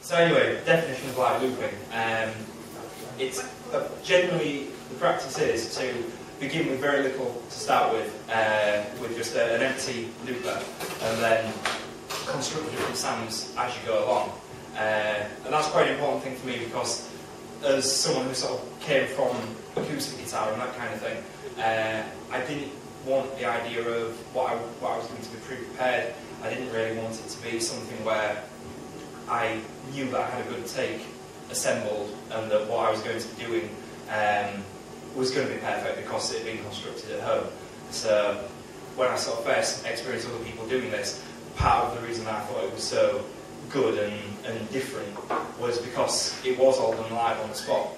So anyway, definition of live looping. It's generally, the practice is to begin with very little to start with just an empty looper, and then construct different sounds as you go along. And that's quite an important thing for me, because as someone who sort of came from acoustic guitar and that kind of thing, I didn't want the idea of what I was going to be pre-prepared. I didn't really want it to be something where I knew that I had a good take assembled and that what I was going to be doing was going to be perfect because it had been constructed at home. So when I sort of first experienced other people doing this, part of the reason that I thought it was so good and different was because it was all done live on the spot.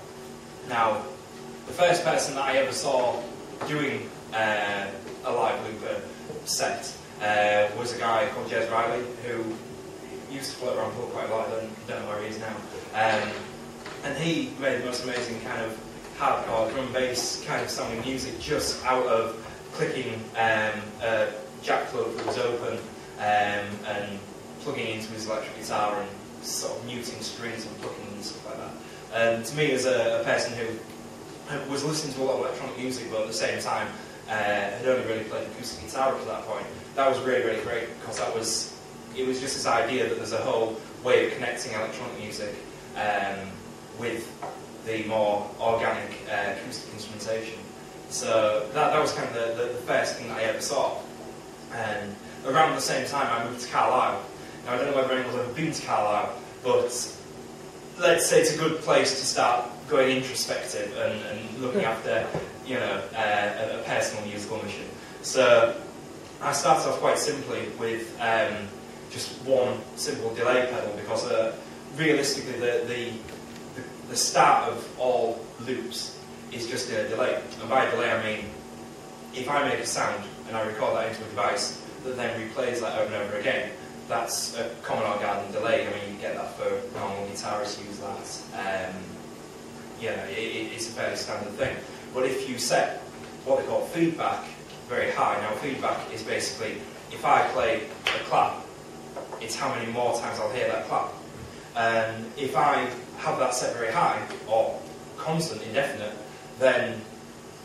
Now, the first person that I ever saw doing a live looper set was a guy called Jez Riley, who used to float around Hull quite a lot. I don't know where he is now. And he made the most amazing kind of hardcore drum bass kind of sounding music just out of clicking a jack plug that was open and plugging into his electric guitar and sort of muting strings and plucking and stuff like that. And to me, as a person who was listening to a lot of electronic music, but at the same time had only really played acoustic guitar up to that point, that was really, really great, because it was just this idea that there's a whole way of connecting electronic music with the more organic acoustic instrumentation. So that was kind of the first thing that I ever saw. And around the same time I moved to Carlisle. Now, I don't know whether anyone's ever been to Carlisle, but let's say it's a good place to start going introspective and looking after, you know, a personal musical mission. So I started off quite simply with just one simple delay pedal, because realistically the start of all loops is just a delay. And by delay I mean, if I make a sound and I record that into a device that then replays that over and over again, that's a common organ delay. I mean, you get that for normal guitarists use that. You know, it's a fairly standard thing. But if you set what they call feedback very high, now feedback is basically, if I play a clap, it's how many more times I'll hear that clap. And if I have that set very high, or constant, indefinite, then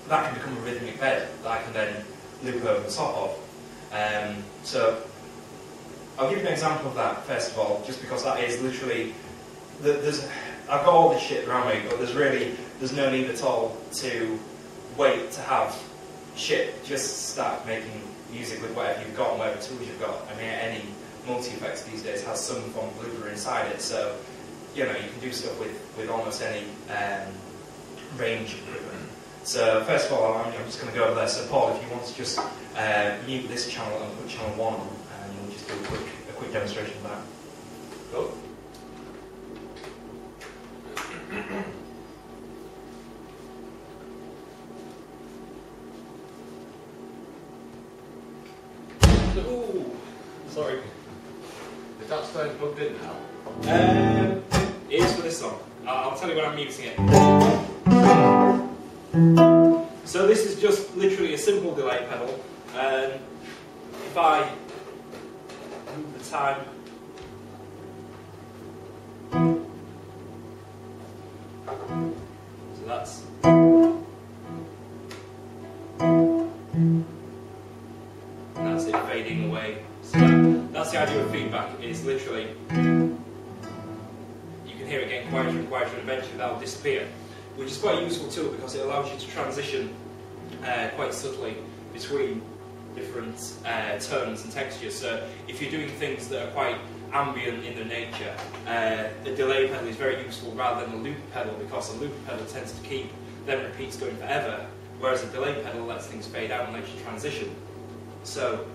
that can become a rhythmic bed that I can then loop over the top of. So I'll give you an example of that first of all, just because that is literally, I've got all this shit around me, but there's no need at all to wait to have shit. Just start making music with whatever you've got and whatever tools you've got. I mean, any multi-effects these days has some form of looper inside it, so you know, you can do stuff with almost any range of equipment. So first of all, I'm just going to go over there. So Paul, if you want to just mute this channel and put channel 1 on, and we'll just do a quick demonstration of that. Cool. Ooh, sorry. Is that stone plugged in now? It is for this song. I'll tell you when I'm muting it. So this is just literally a simple delay pedal. If I move the time, so that's it fading away. So that's the idea of feedback. Is literally, you can hear it getting quieter and quieter, and eventually that will disappear, which is quite a useful tool because it allows you to transition quite subtly between different tones and textures. So if you're doing things that are quite ambient in their nature, the delay pedal is very useful rather than a loop pedal, because a loop pedal tends to keep them repeats going forever, whereas a delay pedal lets things fade out and lets you transition. So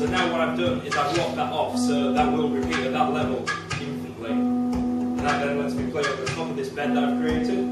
So now what I've done is I've locked that off, so that will repeat at that level infinitely. And that then lets me play over the top of this bed that I've created.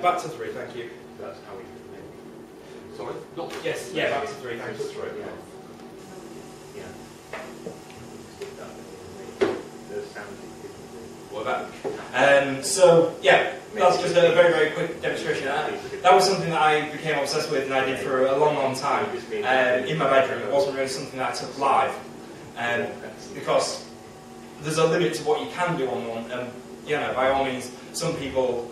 Back to 3, thank you. That's how we can make it. Sorry? Not yes, yeah, back to 3, back thanks. to 3, yeah. What about? So, yeah, that's just a very, very quick demonstration. That was something that I became obsessed with and I did for a long, long time in my bedroom. It wasn't really something that I took live because there's a limit to what you can do on one. And, you know, by all means, some people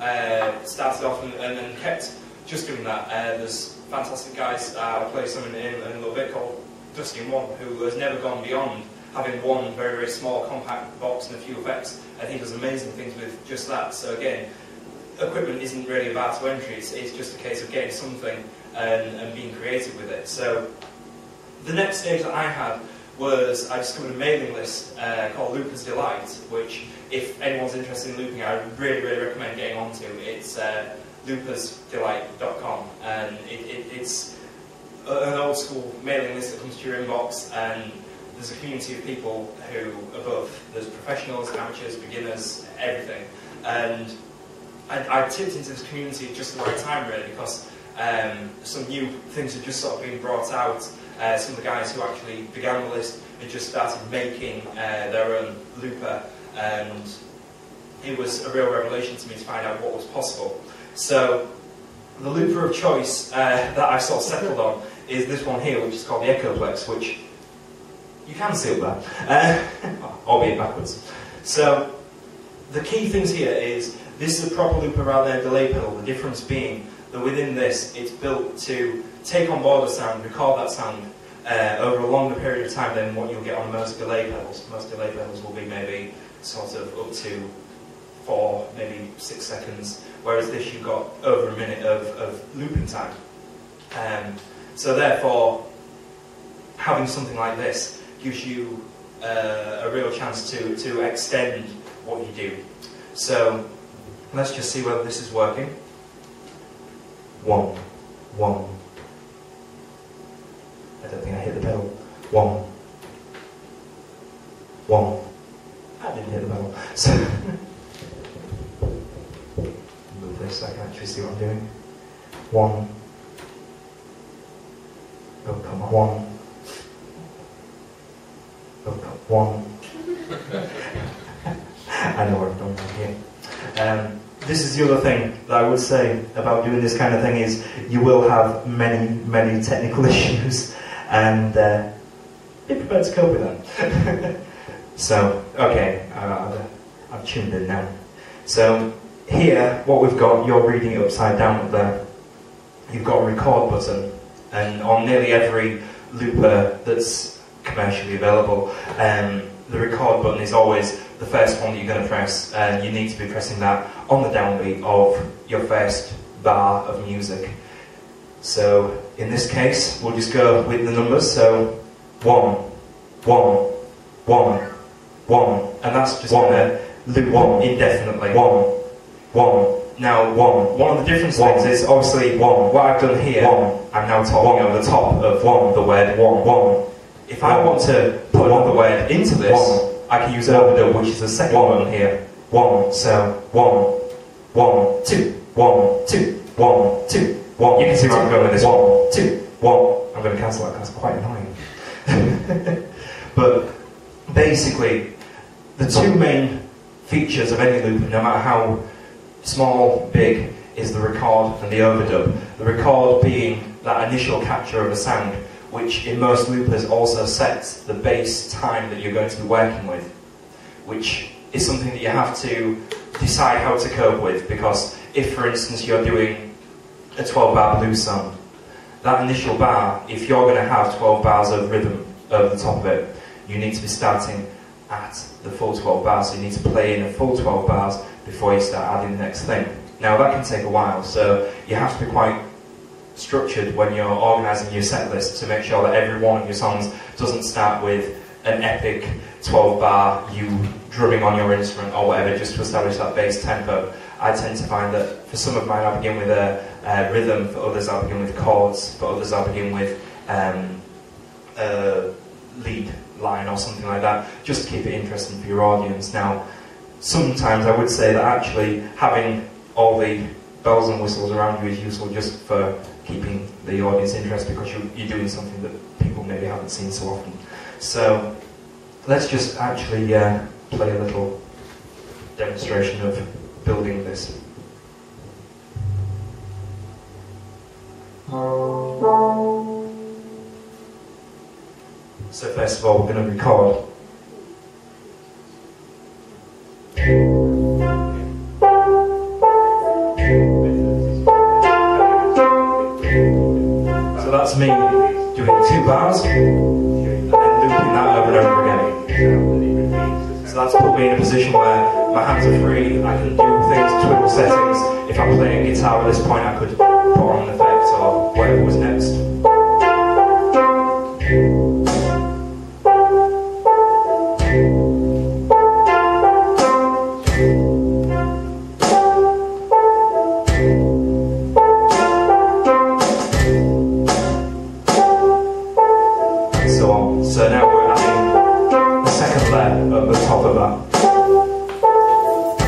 started off and then kept just doing that. There's fantastic guys. I'll play some in a little bit called Dusty and One, who has never gone beyond having one very, very small compact box and a few effects. I think does amazing things with just that. So again, equipment isn't really a bar to entry. It's just a case of getting something and being creative with it. So the next stage that I had was I discovered a mailing list called Looper's Delight, which, if anyone's interested in looping, I would really, really recommend getting onto. It's loopersdelight.com, and it's an old school mailing list that comes to your inbox, and there's a community of people who are both, there's professionals, amateurs, beginners, everything. And I tipped into this community at just the right time, really, because some new things had just sort of been brought out. Some of the guys who actually began the list had just started making their own looper, and it was a real revelation to me to find out what was possible. So the looper of choice that I sort of settled on is this one here, which is called the Echoplex, which you can see up there, albeit backwards. So the key things here is this is a proper looper rather than a delay pedal, the difference being that within this it's built to take on board a sound, record that sound over a longer period of time than what you'll get on most delay pedals. Most delay pedals will be maybe sort of up to 4, maybe 6 seconds, whereas this you've got over a minute of looping time. So therefore, having something like this gives you a real chance to extend what you do. So let's just see whether this is working. 1, 1. I don't think I hit the pedal. 1, 1. I didn't hit the pedal. So move this so I can actually see what I'm doing. 1. Oh, come on. 1. Oh, come on. 1. I know what I've done here. This is the other thing that I would say about doing this kind of thing is you will have many, many technical issues, and be prepared to cope with them. So, okay, I've tuned in now. So here, what we've got, you're reading it upside down up there. You've got a record button, and on nearly every looper that's commercially available, the record button is always the first one that you're going to press, and you need to be pressing that on the downbeat of your first bar of music. So in this case, we'll just go with the numbers. So 1, 1, 1, 1, and that's just going to loop on indefinitely. 1, 1. Now, one of the different things is obviously what I've done here. I'm now talking over the top of the word 1. If I want to put another word into this, I can use overdub, which is the second one here. 1, so 1, 1, 2, 1, 2, 1, 2, 1. You can see where I'm going with this. 1, 2, 1. I'm going to cancel that because it's quite annoying. But basically, the two main features of any loop, no matter how small, big, is the record and the overdub. The record being that initial capture of a sound, which in most loopers also sets the bass time that you're going to be working with, which is something that you have to decide how to cope with, because if, for instance, you're doing a 12-bar blues song, that initial bar, if you're going to have 12 bars of rhythm over the top of it, you need to be starting at the full 12 bars, so you need to play in a full 12 bars before you start adding the next thing. Now that can take a while, so you have to be quite structured when you're organising your set list to make sure that every one of your songs doesn't start with an epic 12 bar, you drumming on your instrument or whatever, just to establish that bass tempo. I tend to find that for some of mine I'll begin with a rhythm, for others I'll begin with chords, for others I'll begin with a lead line or something like that, just to keep it interesting for your audience. Now, sometimes I would say that actually having all the bells and whistles around you is useful just for keeping the audience interested, because you're doing something that people maybe haven't seen so often. So let's just actually play a little demonstration of building this. So first of all, we're going to record. So that's me doing 2 bars and then looping that over and over again. So that's put me in a position where my hands are free, I can do things, twiddle settings. If I'm playing guitar at this point, I could put on an effect or whatever was next. So now we're adding the second layer at the top of that.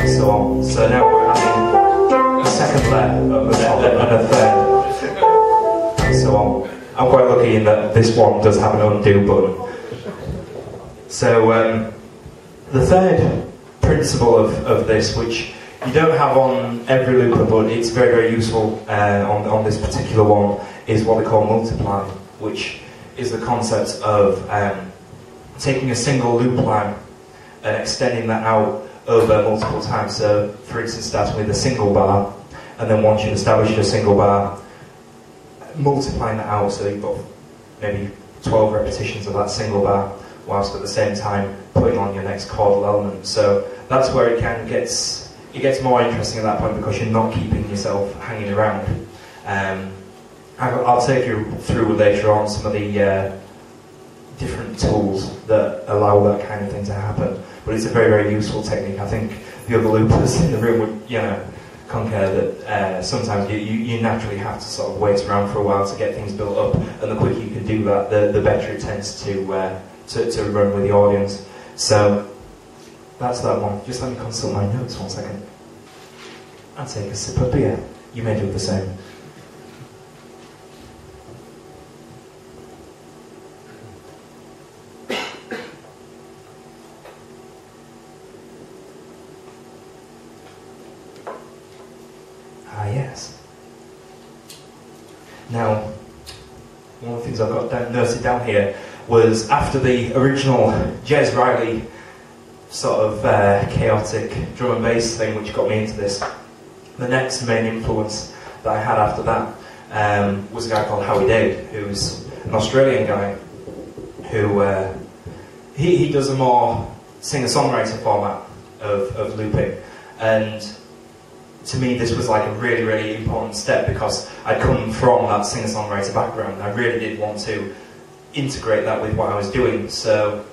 So on. So now we're adding a second layer at the top and a third. So on. I'm quite lucky in that this one does have an undo button. So the third principle of this, which you don't have on every looper, but it's very, very useful on this particular one, is what they call multiply, which is the concept of taking a single loop line and extending that out over multiple times. So, for instance, starting with a single bar, and then once you've established your single bar, multiplying that out so you've got maybe 12 repetitions of that single bar, whilst at the same time putting on your next chordal element. So that's where it gets more interesting at that point, because you're not keeping yourself hanging around. I'll take you through later on some of the different tools that allow that kind of thing to happen. But it's a very, very useful technique. I think the other loopers in the room would, concur that sometimes you naturally have to sort of wait around for a while to get things built up, and the quicker you can do that, the better it tends to run with the audience. So that's that one. Just let me consult my notes 1 second. And take a sip of beer. You may do the same. Yes. Now, one of the things I've got noted down here was after the original Jez Riley sort of chaotic drum and bass thing which got me into this, the next main influence that I had after that was a guy called Howie Dade, who's an Australian guy who he does a more singer-songwriter format of looping, and to me this was like a really, really important step, because I'd come from that singer-songwriter background. I really did want to integrate that with what I was doing. So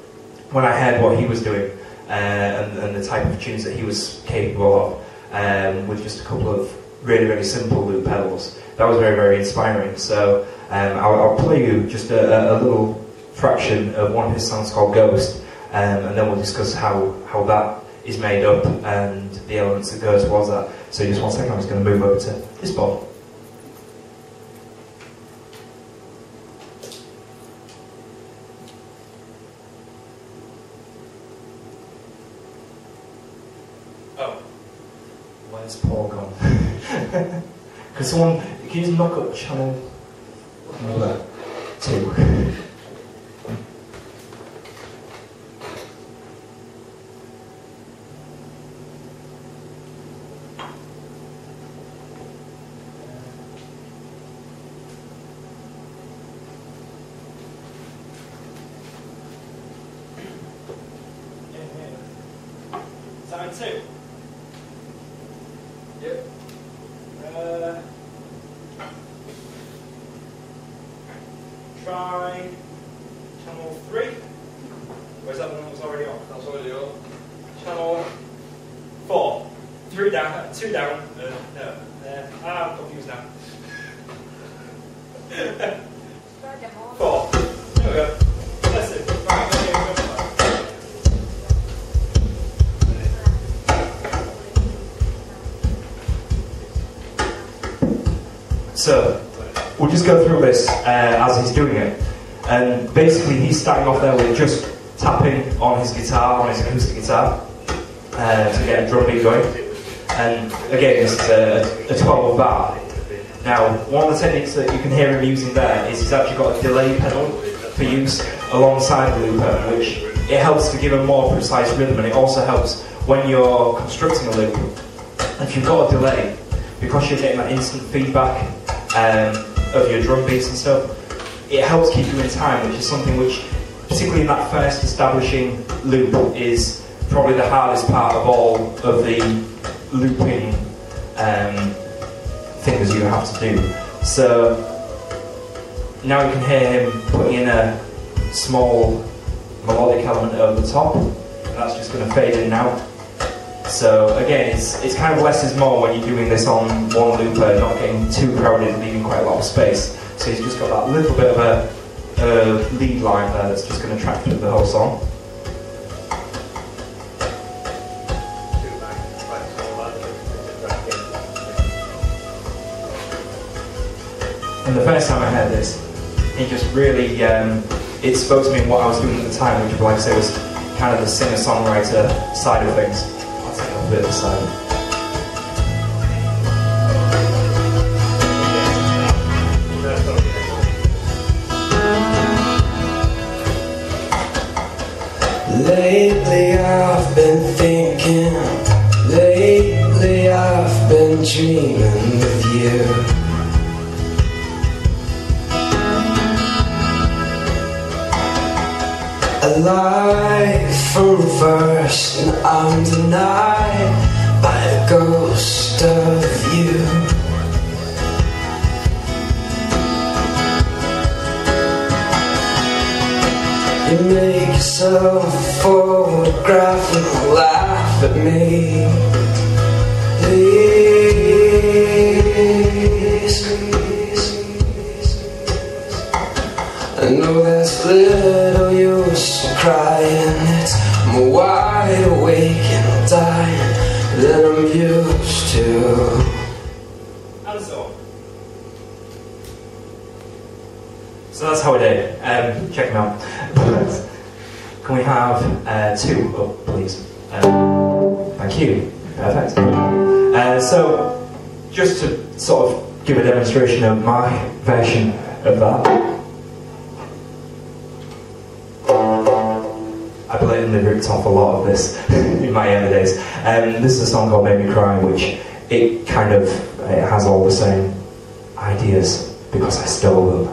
when I heard what he was doing and the type of tunes that he was capable of, with just a couple of really simple loop pedals, that was very inspiring. So I'll play you just a little fraction of one of his songs called Ghost, and then we'll discuss how that is made up and the elements that go towards that. So just one second, I'm just going to move over to this board. Oh, where's Paul gone? Can someone, can you just knock up channel 2? Side 2. Yep. Try channel 3. Or is that the one that was already on? That's already on. Channel 4. 3 down, 2 down. No. I'm confused now. 4. There we go. That's it. Right, okay, go. So, we'll just go through this as he's doing it. And basically he's starting off there with just tapping on his guitar, on his acoustic guitar, to get a drum beat going. And again, this is a 12 bar. Now, one of the techniques that you can hear him using there is he's actually got a delay pedal for use alongside the looper, which it helps to give a more precise rhythm, and it also helps when you're constructing a loop. If you've got a delay, because you're getting that instant feedback of your drum beats and stuff, it helps keep you in time, which is something which, particularly in that first establishing loop, is probably the hardest part of all of the looping things you have to do. So now you can hear him putting in a small melodic element over the top, and that's just going to fade in and out. So again, it's kind of less is more when you're doing this on one looper, not getting too crowded, leaving quite a lot of space. So he's just got that little bit of a lead line there that's just going to track through the whole song. And the first time I heard this, it just really, it spoke to me in what I was doing at the time, which, like I say, was kind of the singer-songwriter side of things. A bit of side. Lately I've been thinking, lately I've been dreaming of you. A life from reverse, and I'm denied by a ghost of you. You make yourself a photograph and laugh at me. I know there's little use in crying. I'm wide awake and dying than I'm used to. And so that's how we did. Check them out. Can we have 2 up, please? Thank you. Perfect. So, just to sort of give a demonstration of my version of that. I blatantly ripped off a lot of this in my early days. This is a song called Made Me Cry, which it kind of it has all the same ideas because I stole them.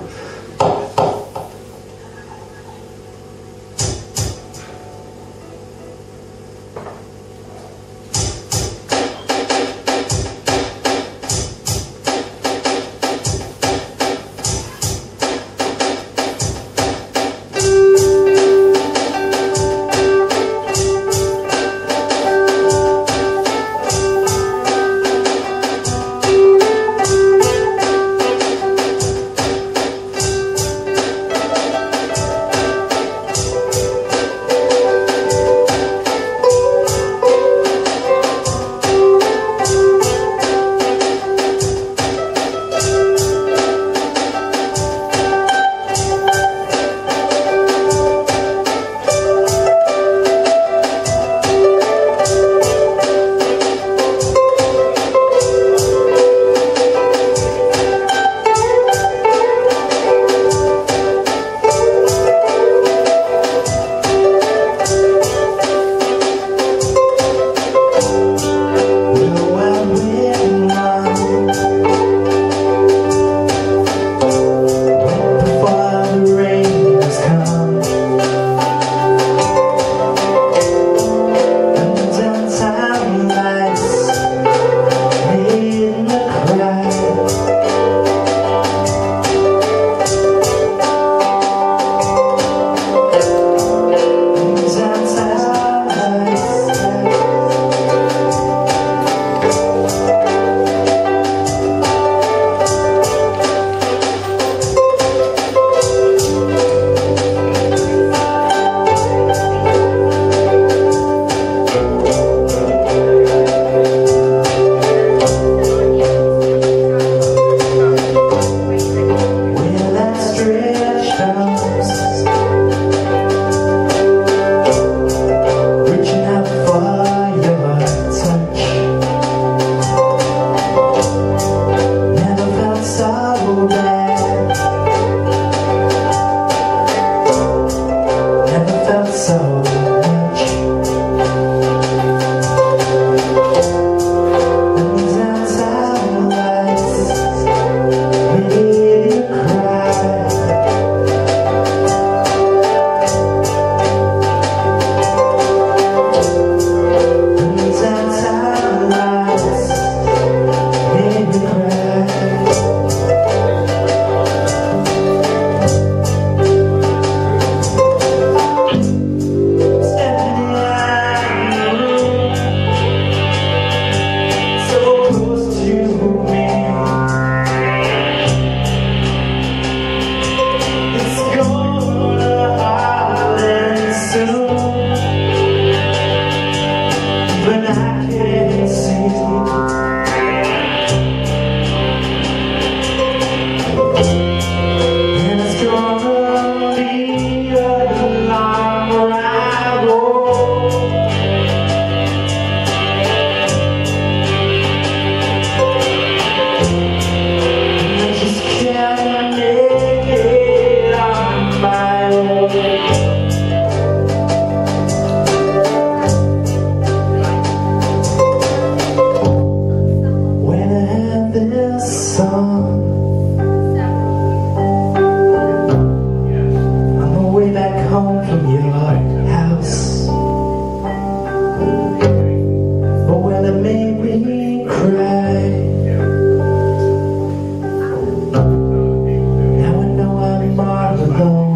home.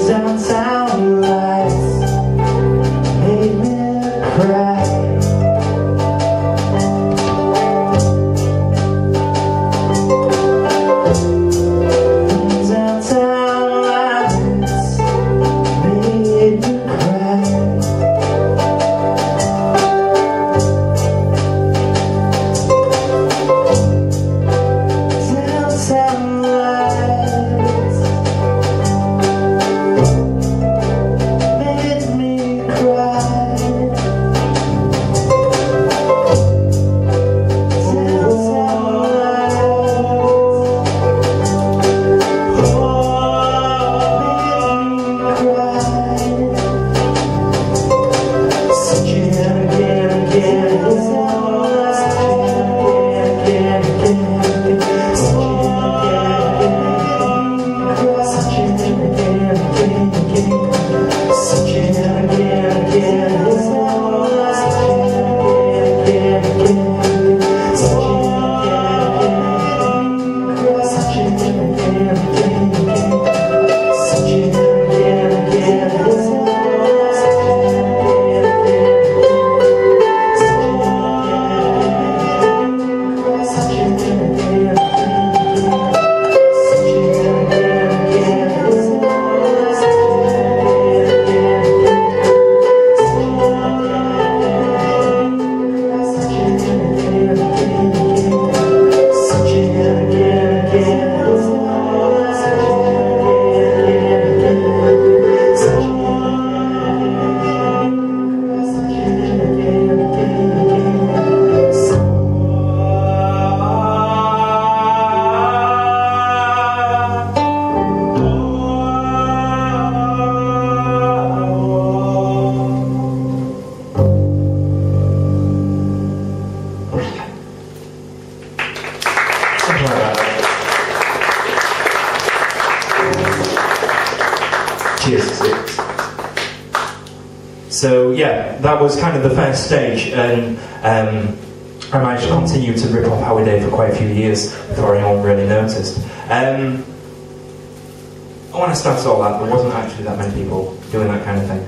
Downtown lights made me cry. Downtown lights made me cry. Downtown lights made me cry. Downtown So yeah, that was kind of the first stage, and I managed to continue to rip off Howie Day for quite a few years before anyone really noticed. When I started all that, there wasn't actually that many people doing that kind of thing.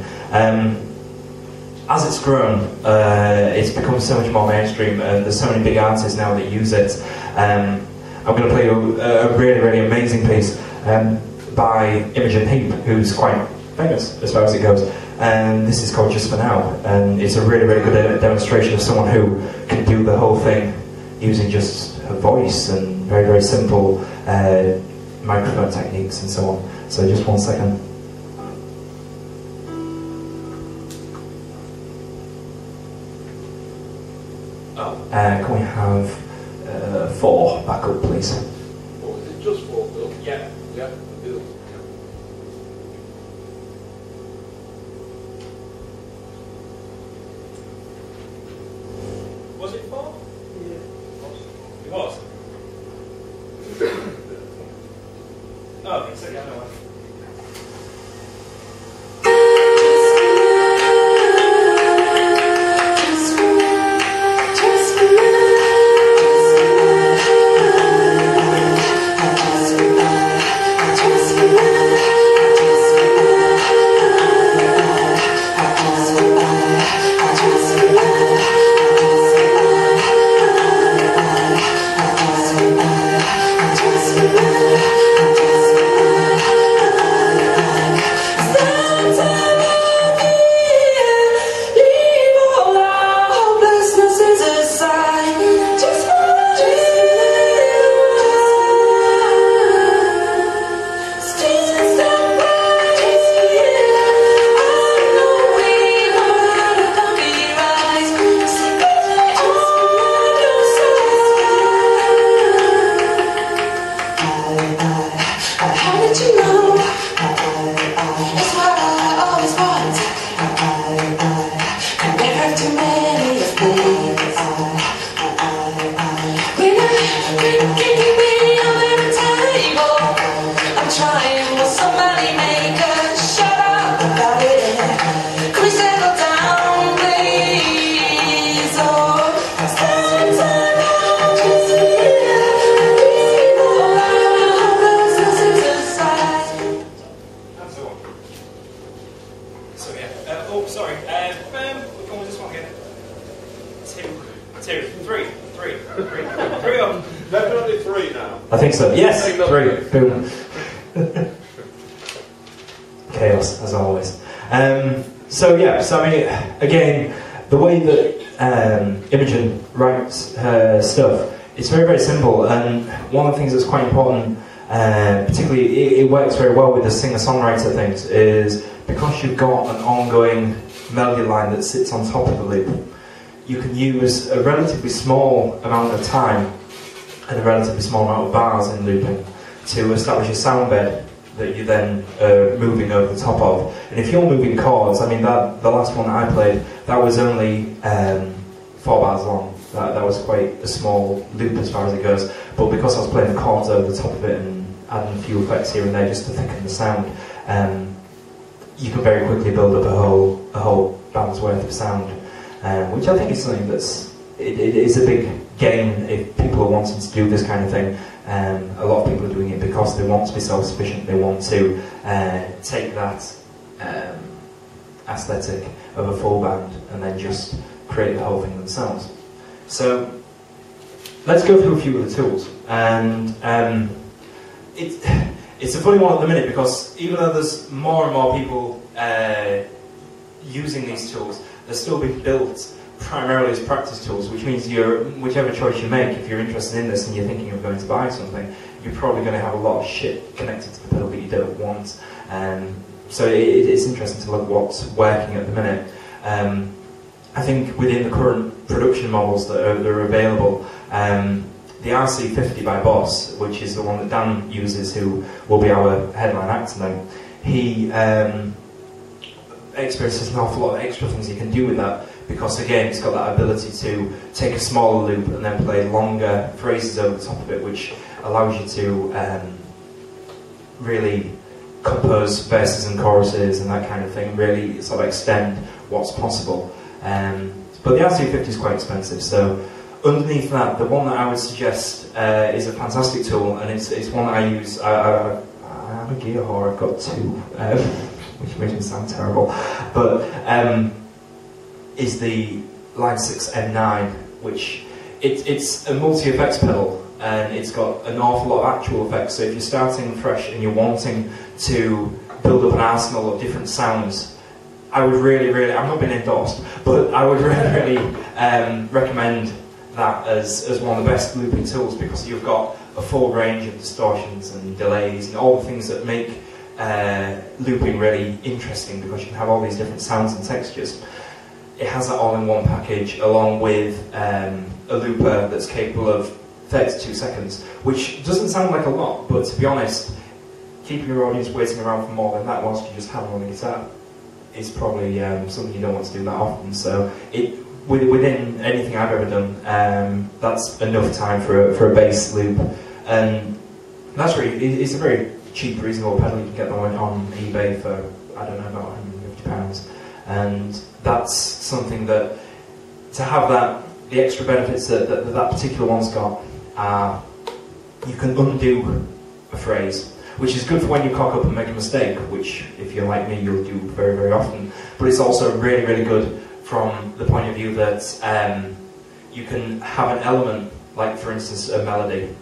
As it's grown, it's become so much more mainstream, and there's so many big artists now that use it. I'm going to play a really, really amazing piece by Imogen Heap, who's quite famous as far as it goes. And this is called Just For Now, and it's a really, really good demonstration of someone who can do the whole thing using just her voice and very, very simple microphone techniques and so on. So just 1 second. Can we have 4 back up, please? What was it? Just 4, Bill? Yeah. Yeah, Bill. Was it 4? Yeah. It was? Oh, okay, so yeah, no. I think so. Yes! 3. Boom. Chaos, as always. So I mean, again, the way that Imogen writes her stuff, it's very, very simple, and one of the things that's quite important, particularly it works very well with the singer-songwriter things, is because you've got an ongoing melody line that sits on top of the loop, you can use a relatively small amount of time and a relatively small amount of bars in looping to establish a sound bed that you then moving over the top of. And if you're moving chords, I mean, the last one that I played, that was only 4 bars long. That was quite a small loop as far as it goes. But because I was playing the chords over the top of it and adding a few effects here and there just to thicken the sound, you can very quickly build up a whole band's worth of sound, which I think is something that's it is a big gain if people are wanting to do this kind of thing. A lot of people are doing it because they want to be self-sufficient. They want to take that aesthetic of a full band and then just create the whole thing themselves. So let's go through a few of the tools. And it's a funny one at the minute because even though there's more and more people using these tools, they're still being built primarily as practice tools, which means whichever choice you make, if you're interested in this and you're thinking of going to buy something, you're probably going to have a lot of shit connected to the pedal that you don't want. So it's interesting to look at what's working at the minute. I think within the current production models that are available, the RC50 by Boss, which is the one that Dan uses, who will be our headline act tonight, he experiences an awful lot of extra things you can do with that, because again it's got that ability to take a smaller loop and then play longer phrases over the top of it, which allows you to really compose verses and choruses and that kind of thing, really sort of extend what's possible. But the RC50 is quite expensive, so underneath that, the one that I would suggest is a fantastic tool, and it's one that I use. I'm a gear whore, I've got 2, which makes me sound terrible, but is the Line 6 M9, which it's a multi-effects pedal, and it's got an awful lot of actual effects. So if you're starting fresh and you're wanting to build up an arsenal of different sounds, I would really, I'm not being endorsed, but I would really recommend that as one of the best looping tools, because you've got a full range of distortions and delays and all the things that make looping really interesting, because you can have all these different sounds and textures. It has that all in one package, along with a looper that's capable of 32 seconds, which doesn't sound like a lot, but to be honest, keeping your audience waiting around for more than that whilst you just hammer on the guitar is probably something you don't want to do that often. So within anything I've ever done, that's enough time for a bass loop, and that's really, it's a very cheap, reasonable pedal. You can get them on eBay for, I don't know, about £150, and that's something that, to have that, the extra benefits that particular one's got, you can undo a phrase, which is good for when you cock up and make a mistake, which, if you're like me, you'll do very, very often. But it's also really, really good from the point of view that you can have an element, like for instance a melody,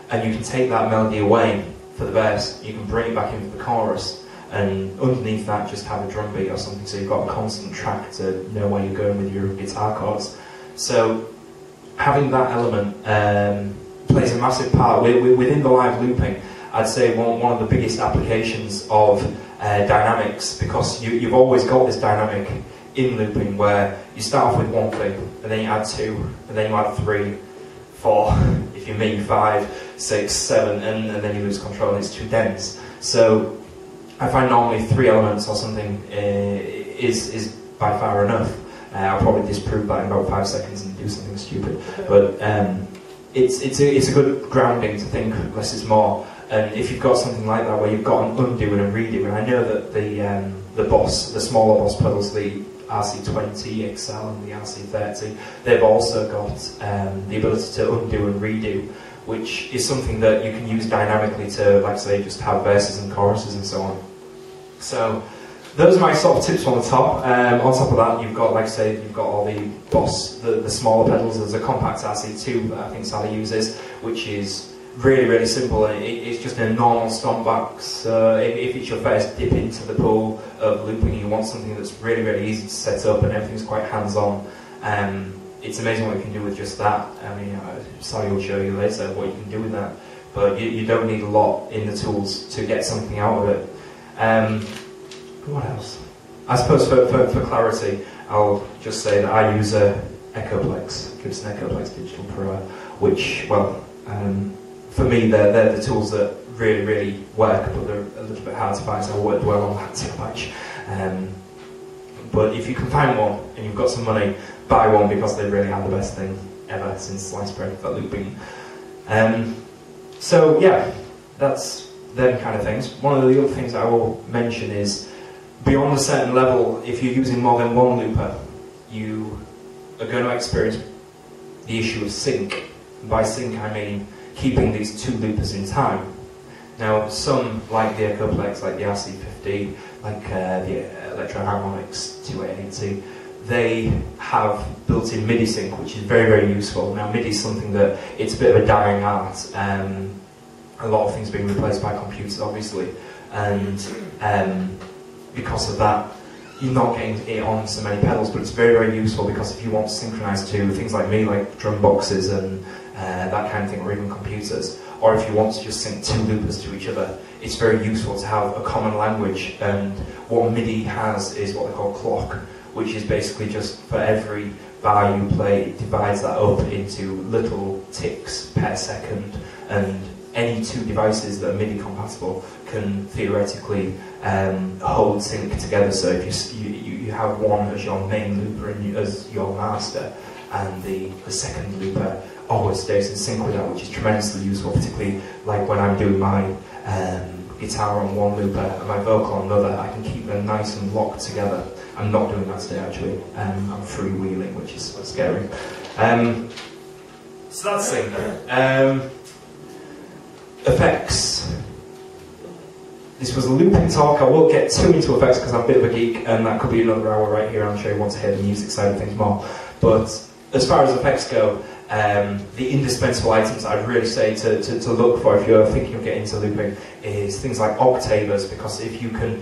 and you can take that melody away for the verse, you can bring it back into the chorus, and underneath that just have a drum beat or something, so you've got a constant track to know where you're going with your guitar chords. So having that element plays a massive part within the live looping. I'd say one of the biggest applications of dynamics, because you've always got this dynamic in looping where you start off with one thing, and then you add 2, and then you add 3, 4, if you're me, 5, 6, 7, and then you lose control and it's too dense. So I find normally 3 elements or something is by far enough. I'll probably disprove that in about 5 seconds and do something stupid, but it's a good grounding to think less is more. And if you've got something like that where you've got an undo and a redo, and I know that the smaller Boss pedals, the RC20 XL and the RC30, they've also got the ability to undo and redo, which is something that you can use dynamically to, like I say, just have verses and choruses and so on. So those are my sort of tips on the top. On top of that, you've got, like I say, you've got all the Boss, the smaller pedals. There's a compact RC2 that I think Sally uses, which is really, really simple. It's just a normal stomp box. So if it's your first dip into the pool of looping, you want something that's really, really easy to set up and everything's quite hands-on. It's amazing what you can do with just that. I mean, Sally will show you later what you can do with that. But you don't need a lot in the tools to get something out of it. What else? I suppose for clarity, I'll just say that I use a Echoplex, Gibson Echoplex Digital Pro, which, well, for me, they're the tools that really, really work, but they're a little bit hard to find, so I won't dwell on that too much. But if you can find one and you've got some money, buy one, because they really are the best thing ever since sliced bread for looping. So yeah, that's them kind of things. One of the other things I will mention is, beyond a certain level, if you're using more than one looper, you are going to experience the issue of sync. And by sync, I mean keeping these two loopers in time. Now, some, like the Echoplex, like the RC50, like the Electro-Harmonix 2880, they have built-in MIDI sync, which is very, very useful. Now, MIDI is something that, it's a bit of a dying art. A lot of things being replaced by computers, obviously, and because of that, you're not getting it on so many pedals, but it's very, very useful, because if you want to synchronize to things like me, like drum boxes and that kind of thing, or even computers, or if you want to just sync two loopers to each other, it's very useful to have a common language. And what MIDI has is what they call clock, which is basically just for every bar you play, it divides that up into little ticks per second, and any two devices that are MIDI compatible can theoretically hold sync together. So if you have one as your main looper and as your master, and the second looper always stays in sync with that, which is tremendously useful, particularly like when I'm doing my guitar on one looper and my vocal on another. I can keep them nice and locked together. I'm not doing that today, actually. I'm freewheeling, which is scary. So that's Singer. Effects. This was a looping talk. I won't get too into effects because I'm a bit of a geek, and that could be another hour right here. I'm sure you want to hear the music side of things more. But as far as effects go, the indispensable items I'd really say to look for if you're thinking of getting into looping is things like octavers, because if you can,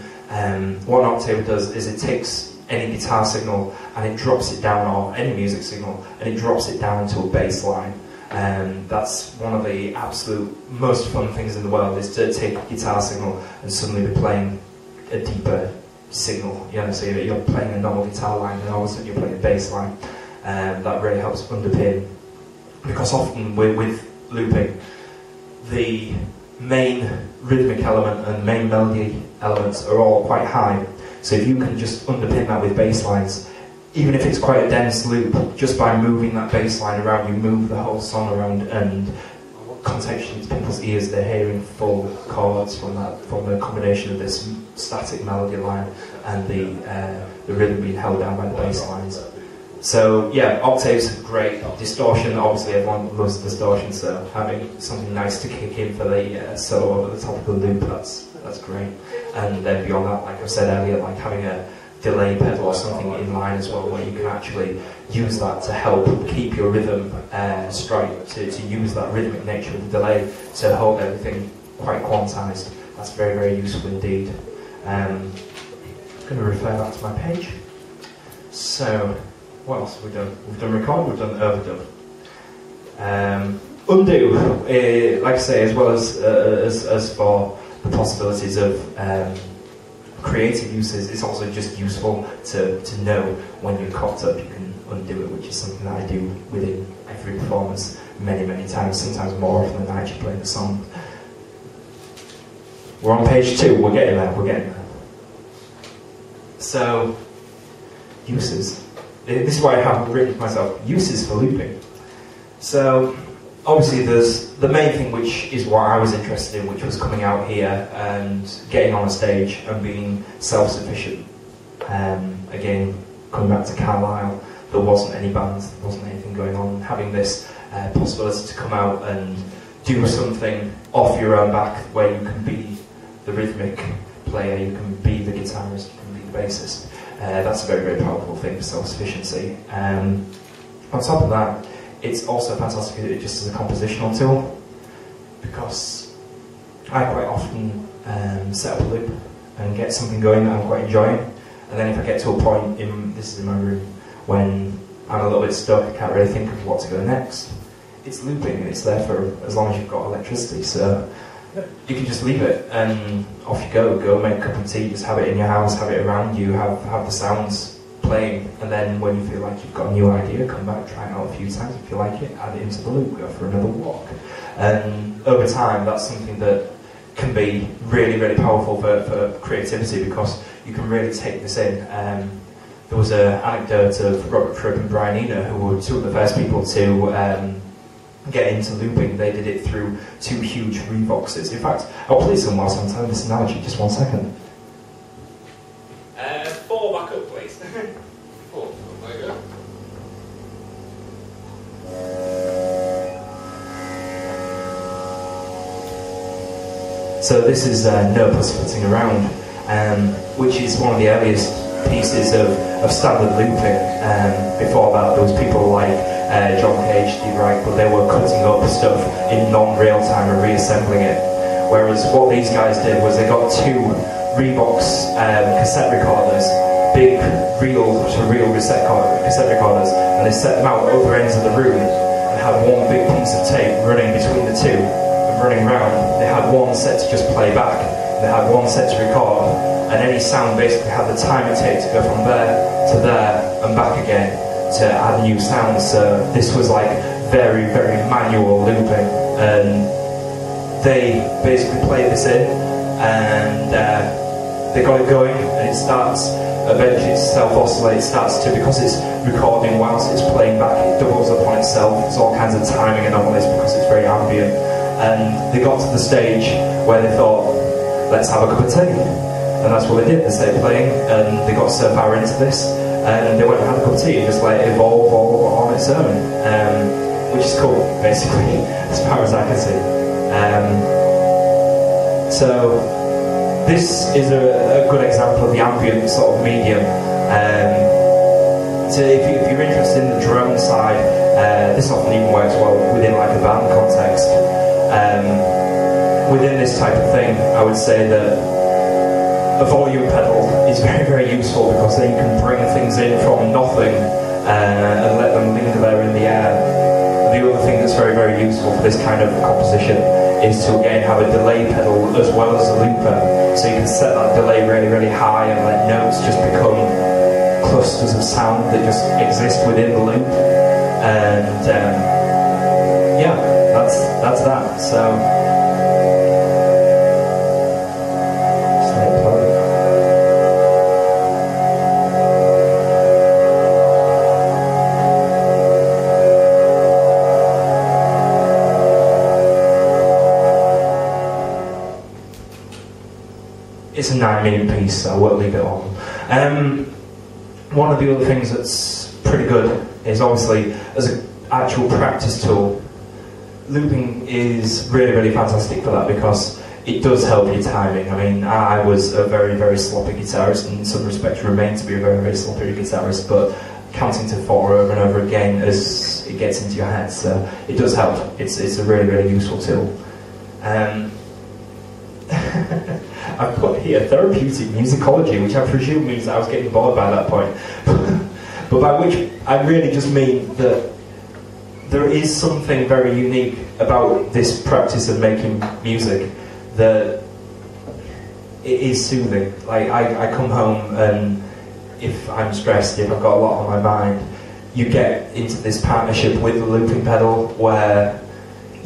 what an octaver does is it takes any guitar signal and it drops it down, or any music signal, and it drops it down to a bass line. That's one of the absolute most fun things in the world, is to take a guitar signal and suddenly be playing a deeper signal. You know, so you're playing a normal guitar line and all of a sudden you're playing a bass line. That really helps underpin, because often with looping, the main rhythmic element and main melody elements are all quite high. So if you can just underpin that with bass lines, even if it's quite a dense loop, just by moving that bass line around, you move the whole song around, and contextually to people's ears, they're hearing full chords from the combination of this static melody line and the rhythm being held down by the bass lines. So yeah, octaves, great. Distortion, obviously everyone loves distortion, so having something nice to kick in for the solo over the top of the loop, that's great. And then beyond that, like I said earlier, like having a delay pedal or something in line as well, where you can actually use that to help keep your rhythm straight, to use that rhythmic nature of the delay to hold everything quite quantized. That's very, very useful indeed. I'm going to refer back to my page. So, what else have we done? We've done record, we've done overdub. Undo, like I say, as well as for the possibilities of creative uses, it's also just useful to know when you're caught up, you can undo it, which is something that I do within every performance many, many times, sometimes more often than I actually play the song. We're on page 2, we're getting there. So, uses. This is why I have written for myself, uses for looping. So, obviously there's the main thing, which is what I was interested in, which was coming out here and getting on a stage and being self-sufficient. Again, coming back to Carlisle, there wasn't any bands, there wasn't anything going on. Having this possibility to come out and do something off your own back, where you can be the rhythmic player, you can be the guitarist, you can be the bassist. That's a very, very powerful thing for self-sufficiency. On top of that, it's also fantastic just as a compositional tool, because I quite often set up a loop and get something going that I'm quite enjoying, and then if I get to a point, this is in my room, when I'm a little bit stuck, I can't really think of what to go next, it's looping and it's there for as long as you've got electricity, so you can just leave it and off you go. Go make a cup of tea, just have it in your house, have it around you, have the sounds playing, and then when you feel like you've got a new idea, come back, try it out a few times. If you like it, add it into the loop, go for another walk. And over time, that's something that can be really, really powerful for creativity, because you can really take this in. There was an anecdote of Robert Fripp and Brian Eno, who were two of the first people to get into looping. They did it through 2 huge Revoxes. In fact, I'll play some whilst I'm telling this analogy, just 1 second. 4 back up, please. Oh, there you go. So this is No Pussyfooting Around, which is one of the earliest pieces of standard looping. Before that, there was people like John Cage, Steve Reich, but they were cutting up stuff in non-real time and reassembling it. Whereas what these guys did was they got 2 Revox cassette recorders, big reel-to-reel cassette recorders, and they set them out at other ends of the room and had 1 big piece of tape running between the 2 and running round. They had 1 set to just play back, they had 1 set to record, and any sound basically had the time it takes to go from there to there and back again to add new sounds. So this was like very, very manual looping, and they basically played this in and they got it going, and it starts, eventually it self-oscillates, starts to, because it's recording whilst it's playing back, it doubles up on itself. There's all kinds of timing anomalies because it's very ambient, and they got to the stage where they thought, let's have a cup of tea. And that's what they did. They stayed playing, and they got so far into this, and they went and had a cup of tea and just let it evolve all on its own, which is cool, basically, as far as I can see. So this is a good example of the ambient sort of medium. So if you're interested in the drone side, this often even works well within like a band context. Within this type of thing, I would say that a volume pedal is very, very useful, because then you can bring things in from nothing and let them linger there in the air. The other thing that's very, very useful for this kind of composition is to again have a delay pedal as well as a looper, so you can set that delay really, really high and let notes just become clusters of sound that just exist within the loop. And yeah, that's that. So it's a 9-minute piece, so I won't leave it on. One of the other things that's pretty good is, obviously, as an actual practice tool, looping is really, really fantastic for that, because it does help your timing. I mean, I was a very, very sloppy guitarist, and in some respects remain to be a very, very sloppy guitarist, but counting to 4 over and over again as it gets into your head, so it does help. It's a really, really useful tool. I've put here therapeutic musicology, which I presume means that I was getting bored by that point. But by which I really just mean that there is something very unique about this practice of making music, that it is soothing. Like, I come home, and if I'm stressed, if I've got a lot on my mind, you get into this partnership with the looping pedal where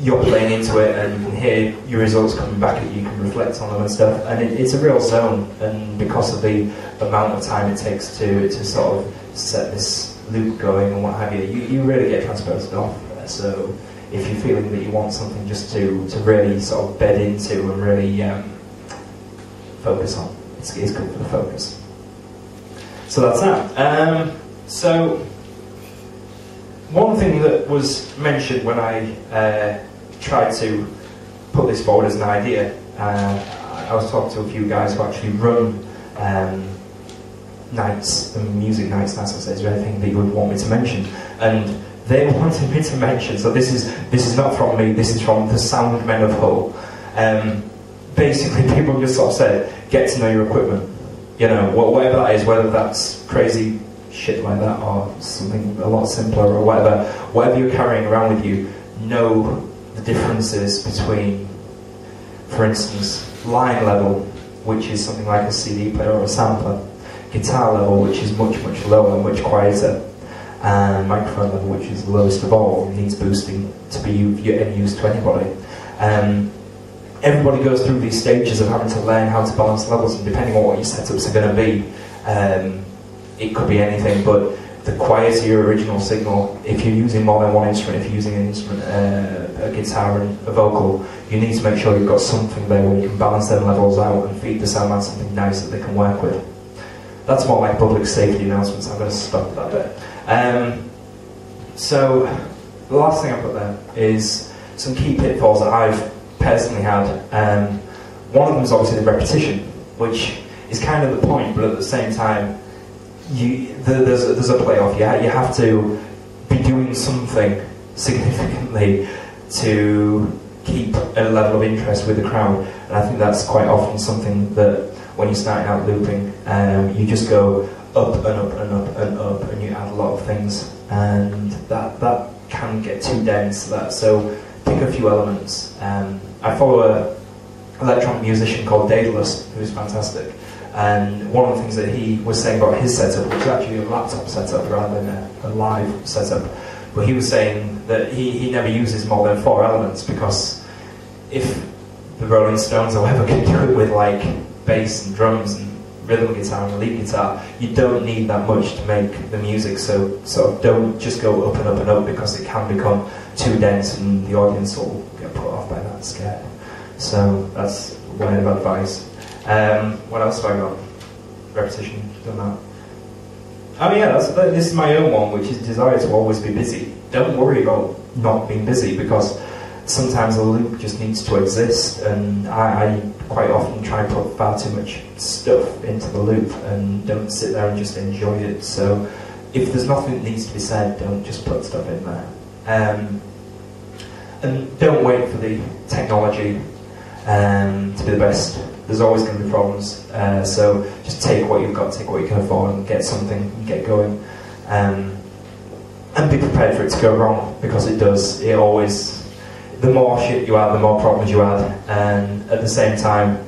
you're playing into it and you can hear your results coming back at you, you can reflect on them and stuff, and it's a real zone. And because of the amount of time it takes to sort of set this loop going and what have you, you really get transported off. So if you're feeling that you want something just to really sort of bed into and really focus on, it's good for the focus. So that's that. So one thing that was mentioned when I tried to put this forward as an idea, I was talking to a few guys who actually run nights, music nights, and I said, is there anything that you would want me to mention? And they wanted me to mention, so this is not from me, this is from the sound men of Hull. Basically, people just sort of said, get to know your equipment. You know, whatever that is, whether that's crazy shit like that or something a lot simpler or whatever you're carrying around with you, know the differences between, for instance, line level, which is something like a CD player or a sampler, guitar level, which is much, much lower and much quieter, and microphone level, which is the lowest of all, needs boosting to be any use to anybody. Everybody goes through these stages of having to learn how to balance levels, and depending on what your setups are going to be, it could be anything, but the quieter your original signal, if you're using more than one instrument, if you're using an instrument, a guitar and a vocal, you need to make sure you've got something there where you can balance them levels out and feed the sound man something nice that they can work with. That's more like public safety announcements. I'm going to stop that bit. So, the last thing I put there is some key pitfalls that I've personally had. One of them is obviously the repetition, which is kind of the point, but at the same time, there's a play-off. You have to be doing something significantly to keep a level of interest with the crowd, and I think that's quite often something that when you're starting out looping, you just go up and up and up and up, and you add a lot of things, and that can get too dense. So pick a few elements. I follow an electronic musician called Adelphi, who's fantastic. And one of the things that he was saying about his setup, which is actually a laptop setup rather than a live setup, but he was saying that he never uses more than 4 elements, because if the Rolling Stones or whoever can do it with like bass and drums and rhythm guitar and lead guitar, you don't need that much to make the music, so sort of don't just go up and up and up, because it can become too dense and the audience will get put off by that and scared. So that's one of advice. What else have I got? Repetition, done that. Oh yeah, this is my own one, which is desire to always be busy. Don't worry about not being busy, because sometimes a loop just needs to exist, and I quite often try and put far too much stuff into the loop and don't sit there and just enjoy it. So if there's nothing that needs to be said, don't just put stuff in there. And don't wait for the technology to be the best. There's always going to be problems, so just take what you've got, take what you can afford, and get something, and get going. And be prepared for it to go wrong, because it does. It always, the more shit you add, the more problems you add, and at the same time,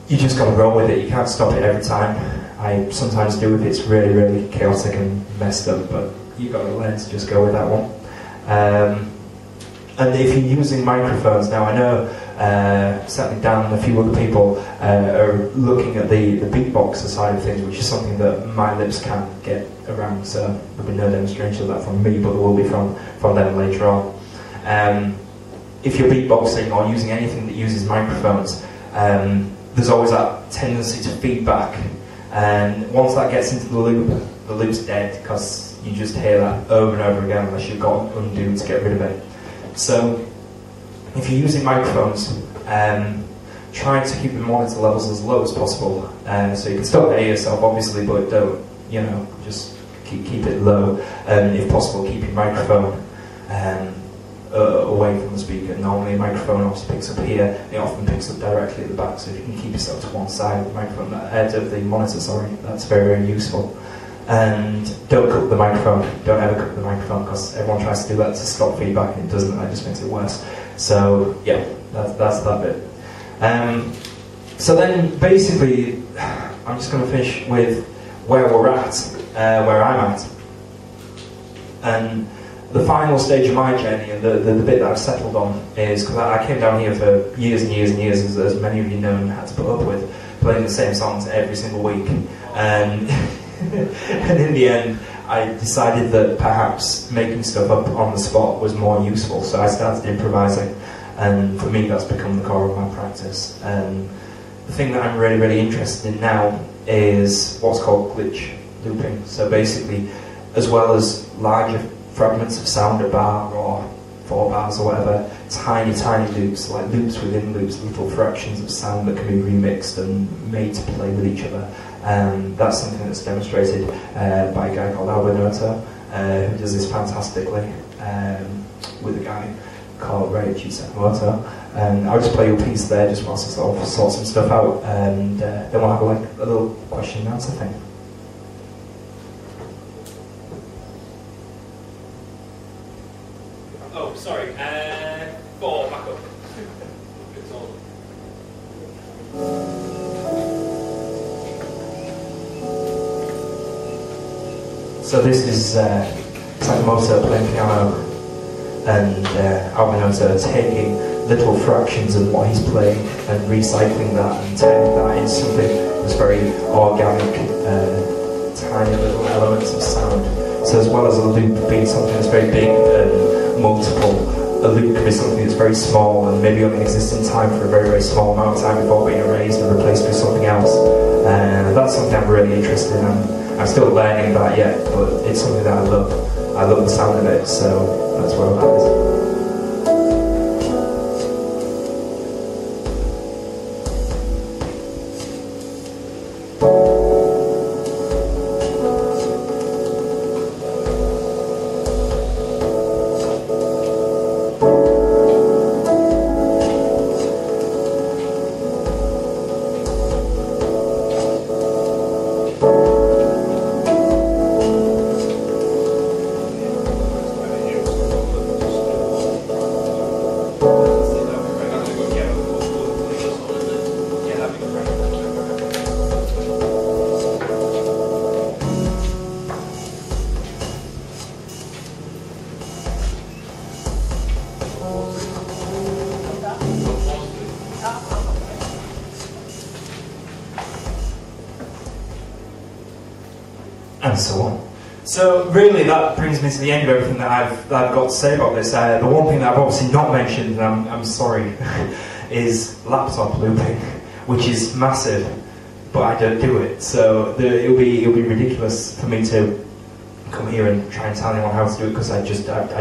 you just got to roll with it. You can't stop it every time. I sometimes do if it's really, really chaotic and messed up, but you've got to learn to just go with that one. And if you're using microphones, now I know certainly Dan and a few other people are looking at the beatboxer side of things, which is something that my lips can't get around, so there'll be no demonstration of that from me, but there will be from them later on. If you're beatboxing or using anything that uses microphones, there's always that tendency to feedback, and once that gets into the loop's dead, because you just hear that over and over again unless you've got an undo to get rid of it. So if you're using microphones, try to keep the monitor levels as low as possible. So you can still hear yourself, obviously, but don't, just keep it low. And if possible, keep your microphone away from the speaker. Normally a microphone obviously picks up here, it often picks up directly at the back, so if you can keep yourself to one side of the microphone, of the monitor, sorry, that's very, very useful. And don't cook the microphone, don't ever cook the microphone, because everyone tries to do that to stop feedback and it doesn't, that just makes it worse. So yeah, that's that bit. So then basically, I'm just going to finish with where we're at, where I'm at. And the final stage of my journey, and the bit that I've settled on, is, because I came down here for years and years and years, as many of you know, and had to put up with playing the same songs every single week. And and in the end, I decided that perhaps making stuff up on the spot was more useful, so I started improvising, and for me that's become the core of my practice. And the thing that I'm really, really interested in now is what's called glitch looping. So basically, as well as larger fragments of sound, a bar or 4 bars or whatever, tiny, tiny loops, like loops within loops, little fractions of sound that can be remixed and made to play with each other. That's something that's demonstrated by a guy called Alberto, who does this fantastically, with a guy called Ray Sakamoto. And I'll just play you a piece there just whilst I sort of sort some stuff out, and then we'll have a little question and answer thing. Oh, sorry. 4, back up. So this is Sakamoto playing piano, and Albinoto taking little fractions of what he's playing and recycling that and turning that into something that's very organic, tiny little elements of sound. So as well as a loop being something that's very big and multiple, a loop can be something that's very small and maybe only exists in time for a very, very small amount of time before being erased and replaced with something else. And that's something I'm really interested in. I'm still learning that yet, but it's something that I love. I love the sound of it, so that's where I'm at. And so on. So really that brings me to the end of everything that I've got to say about this. The one thing that I've obviously not mentioned, and I'm sorry, is laptop looping, which is massive, but I don't do it. So it'll be ridiculous for me to come here and try and tell anyone how to do it, because I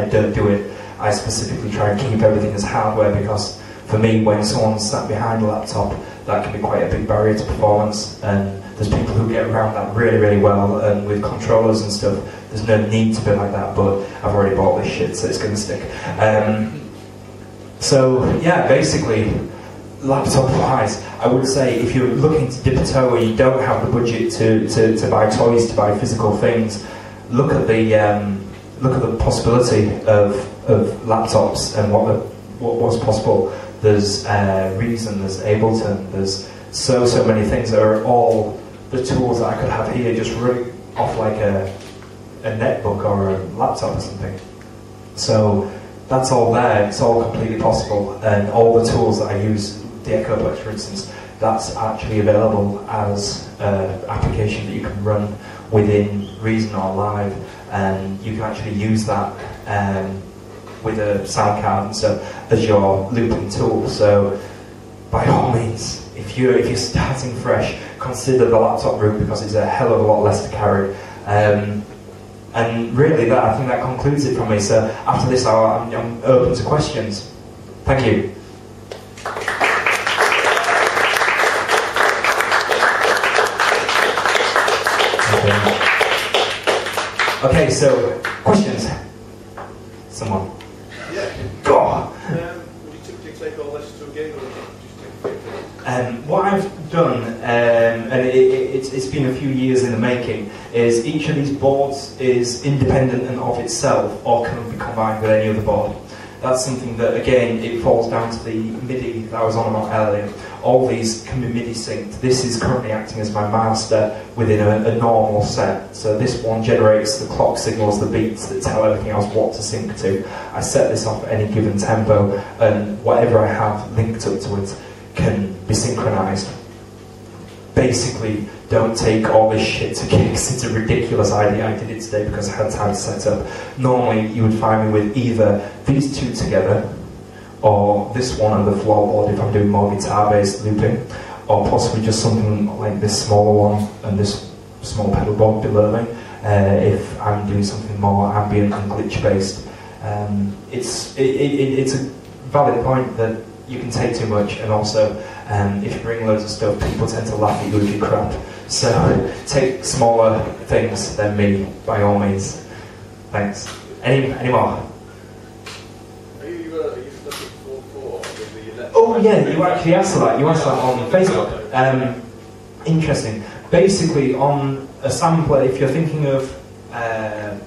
don't do it. I specifically try and keep everything as hardware, because for me, when someone's sat behind a laptop, that can be quite a big barrier to performance, and there's people who get around that really, really well, and with controllers and stuff, there's no need to be like that, but I've already bought this shit, so it's going to stick. So, yeah, basically, laptop-wise, I would say if you're looking to dip a toe and you don't have the budget to buy toys, to buy physical things, look at the possibility of laptops and what's possible. There's Reason, there's Ableton, there's so many things that are all the tools that I could have here just running off like a netbook or a laptop or something. So that's all there, it's all completely possible, and all the tools that I use, the Echoplex for instance, that's actually available as an application that you can run within Reason or Live, and you can actually use that with a sound card and so as your looping tool. So by all means, if you're starting fresh, consider the laptop route, because it's a hell of a lot less to carry. And really, I think that concludes it from me. So after this, I'm open to questions. Thank you. Okay, so questions. Someone. Yeah. Go on. Would you typically take all this to a gig, or would you just take a bit? What I've done, and it's been a few years in the making, is each of these boards is independent and of itself, or can be combined with any other board. That's something that, again, it falls down to the MIDI that I was on about earlier. All these can be MIDI synced. This is currently acting as my master within a normal set. So this one generates the clock signals, the beats that tell everything else what to sync to. I set this off at any given tempo, and whatever I have linked up to it can be synchronized. Basically, don't take all this shit to gigs. It's a ridiculous idea. I did it today because I had time to set up. Normally, you would find me with either these two together, or this one on the floorboard if I'm doing more guitar-based looping, or possibly just something like this smaller one and this small pedal board below me if I'm doing something more ambient and glitch-based. It's a valid point that you can take too much, and also if you bring loads of stuff, people tend to laugh at you if you crap. So take smaller things than me, by all means. Thanks. Any more? Are you looking for the Oh yeah, you actually asked that. You asked that on Facebook. Interesting. Basically, on a sampler, if you're thinking of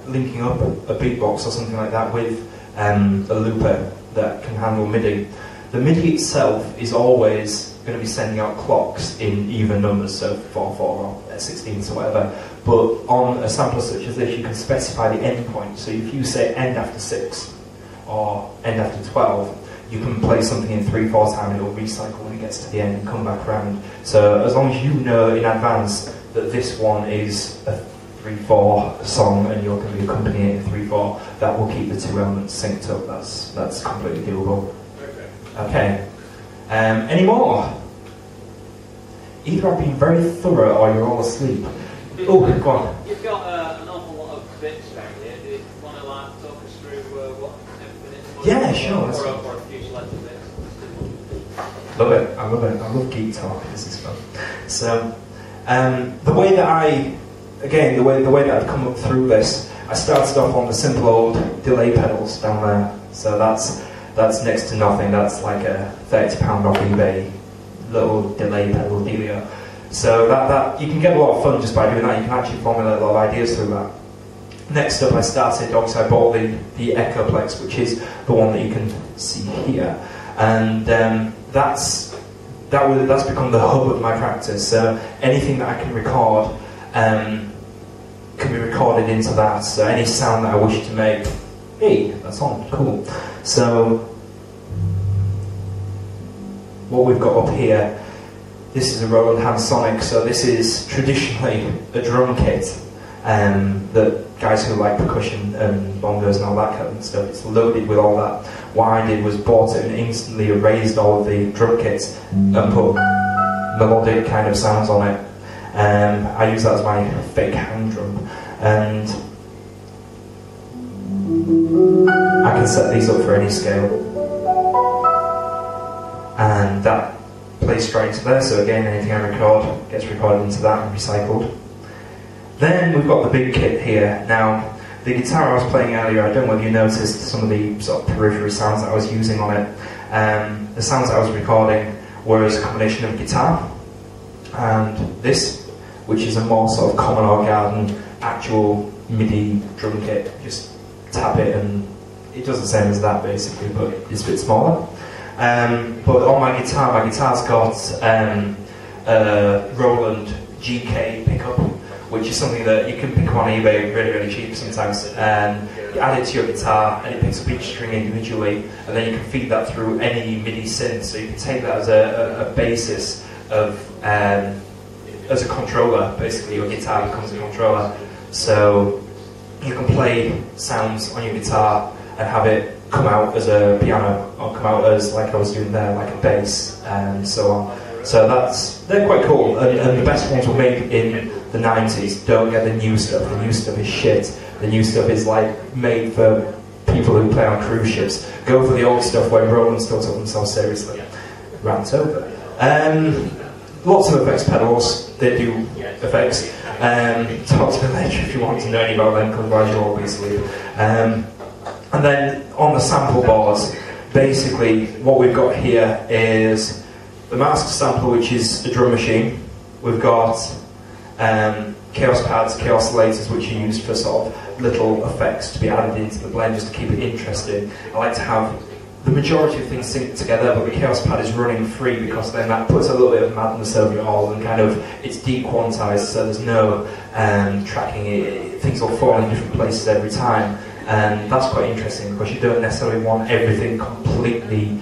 linking up a beatbox or something like that with a looper that can handle MIDI, the MIDI itself is always going to be sending out clocks in even numbers, so 4/4 or 16ths or whatever. But on a sampler such as this, you can specify the endpoint. So if you say end after 6 or end after 12, you can play something in 3/4 time and it will recycle when it gets to the end and come back around. So as long as you know in advance that this one is a 3/4 song and you're going to be accompanying it in 3/4, that will keep the two elements synced up. That's completely doable. Okay. Any more? Either I've been very thorough or you're all asleep. Oh, go on. You've got an awful lot of bits down here. Do you want to talk us through what everything is? Yeah, sure. Or a few selected bits? Love it. I love it. I love geek talk. This is fun. So, the way that the way that I've come up through this, I started off on the simple old delay pedals down there. So that's next to nothing. That's like a £30 off eBay little delay pedal dealio. So that you can get a lot of fun just by doing that. You can actually formulate a lot of ideas through that. Next up, I bought the Echoplex, which is the one that you can see here, and that's become the hub of my practice. So anything that I can record can be recorded into that. So any sound that I wish to make, hey, that's on, cool. So what we've got up here, this is a Roland Hand Sonic. So this is traditionally a drum kit that guys who like percussion and bongos and all that kind of stuff, it's loaded with all that. What I did was bought it and instantly erased all of the drum kits and put melodic kind of sounds on it. I use that as my fake hand drum, and I can set these up for any scale, and that plays straight into there. So again, anything I record gets recorded into that and recycled. Then we've got the big kit here. Now, the guitar I was playing earlier, I don't know whether you noticed some of the sort of periphery sounds that I was using on it. The sounds I was recording were as a combination of guitar and this, which is a more sort of common or garden actual MIDI drum kit. Just tap it and it does the same as that basically, but it's a bit smaller. But on my guitar's got a Roland GK pickup, which is something that you can pick up on eBay really, really cheap sometimes, and you add it to your guitar and it picks up each string individually, and then you can feed that through any MIDI synth. So you can take that as a basis of as a controller. Basically your guitar becomes a controller, so you can play sounds on your guitar and have it come out as a piano or come out as, like I was doing there, like a bass and so on. So they're quite cool, and the best ones were made in the 90s. Don't get the new stuff. The new stuff is shit. The new stuff is like made for people who play on cruise ships. Go for the old stuff when Roland still took themselves seriously. Rant over. Lots of effects pedals. They do effects. Talk to me later if you want to know any about them, because otherwise you'll all be asleep. And then on the sample boards, basically what we've got here is the master sampler, which is a drum machine. We've got chaos pads, chaos lasers, which are used for sort of little effects to be added into the blend just to keep it interesting. I like to have the majority of things synced together, but the chaos pad is running free because then that puts a little bit of madness over it all, and kind of it's dequantized, so there's no tracking. Things will fall in different places every time, and that's quite interesting because you don't necessarily want everything completely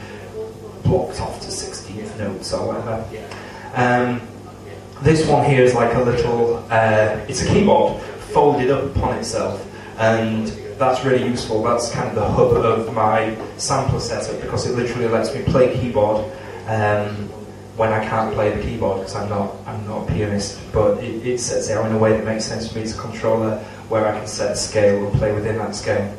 blocked off to 16th notes or whatever. This one here is like a little, it's a keyboard folded up upon itself, and that's really useful. That's kind of the hub of my sampler setup because it literally lets me play keyboard when I can't play the keyboard because I'm not a pianist, but it sets it out in a way that makes sense for me as a controller, where I can set a scale and play within that scale.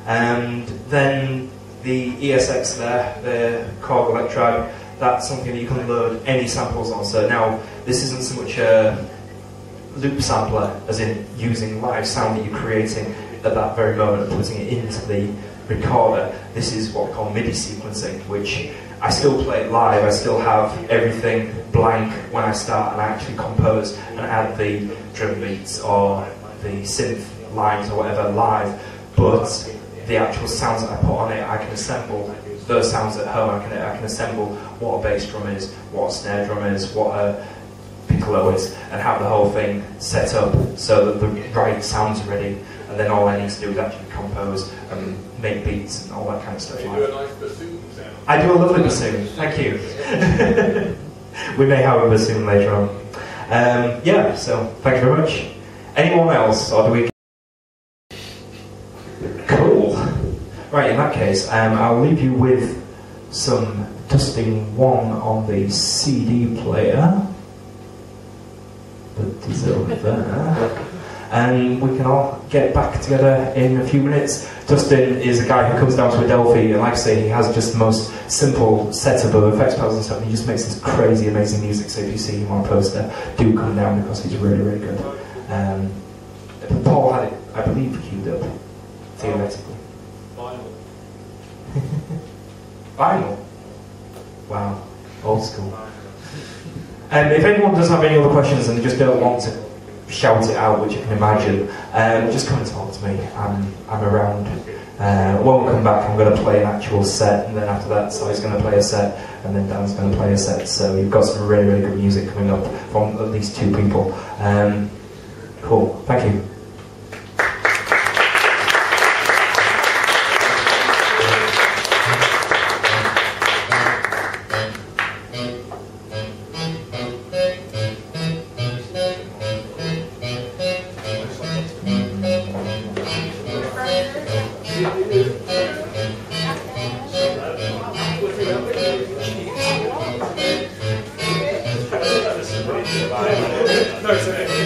And then the ESX there, the Korg Electribe, that's something that you can load any samples on. So now this isn't so much a loop sampler as in using live sound that you're creating. at that very moment and putting it into the recorder. This is what we call MIDI sequencing, which I still play it live. I still have everything blank when I start, and I actually compose and add the drum beats or the synth lines or whatever live, but the actual sounds that I put on it, I can assemble those sounds at home. I can assemble what a bass drum is, what a snare drum is, what a piccolo is, and have the whole thing set up so that the right sounds are ready, and then all I need to do is actually compose and make beats and all that kind of stuff. You do a nice bassoon sound. I do a lovely bassoon, thank you. We may have a bassoon later on. Yeah, so thank you very much. Anyone else, or do we... Cool. Right, in that case, I'll leave you with some Dusting One on the CD player. That is over there. And we can all get back together in a few minutes. Dustin is a guy who comes down to Adelphi, and like I say, he has just the most simple setup of effects pedals and stuff, and he just makes this crazy, amazing music. So if you see him on a poster, do come down because he's really, really good. Paul had it, I believe, queued up, theoretically. Vinyl. Vinyl? Wow, old school. If anyone does have any other questions and they just don't want to shout it out, which you can imagine, just come and talk to me. I'm around. When we come back, I'm going to play an actual set, and then after that, Sally's going to play a set, and then Dan's going to play a set. So you've got some really, really good music coming up from at least 2 people. Cool. Thank you. No, it's okay.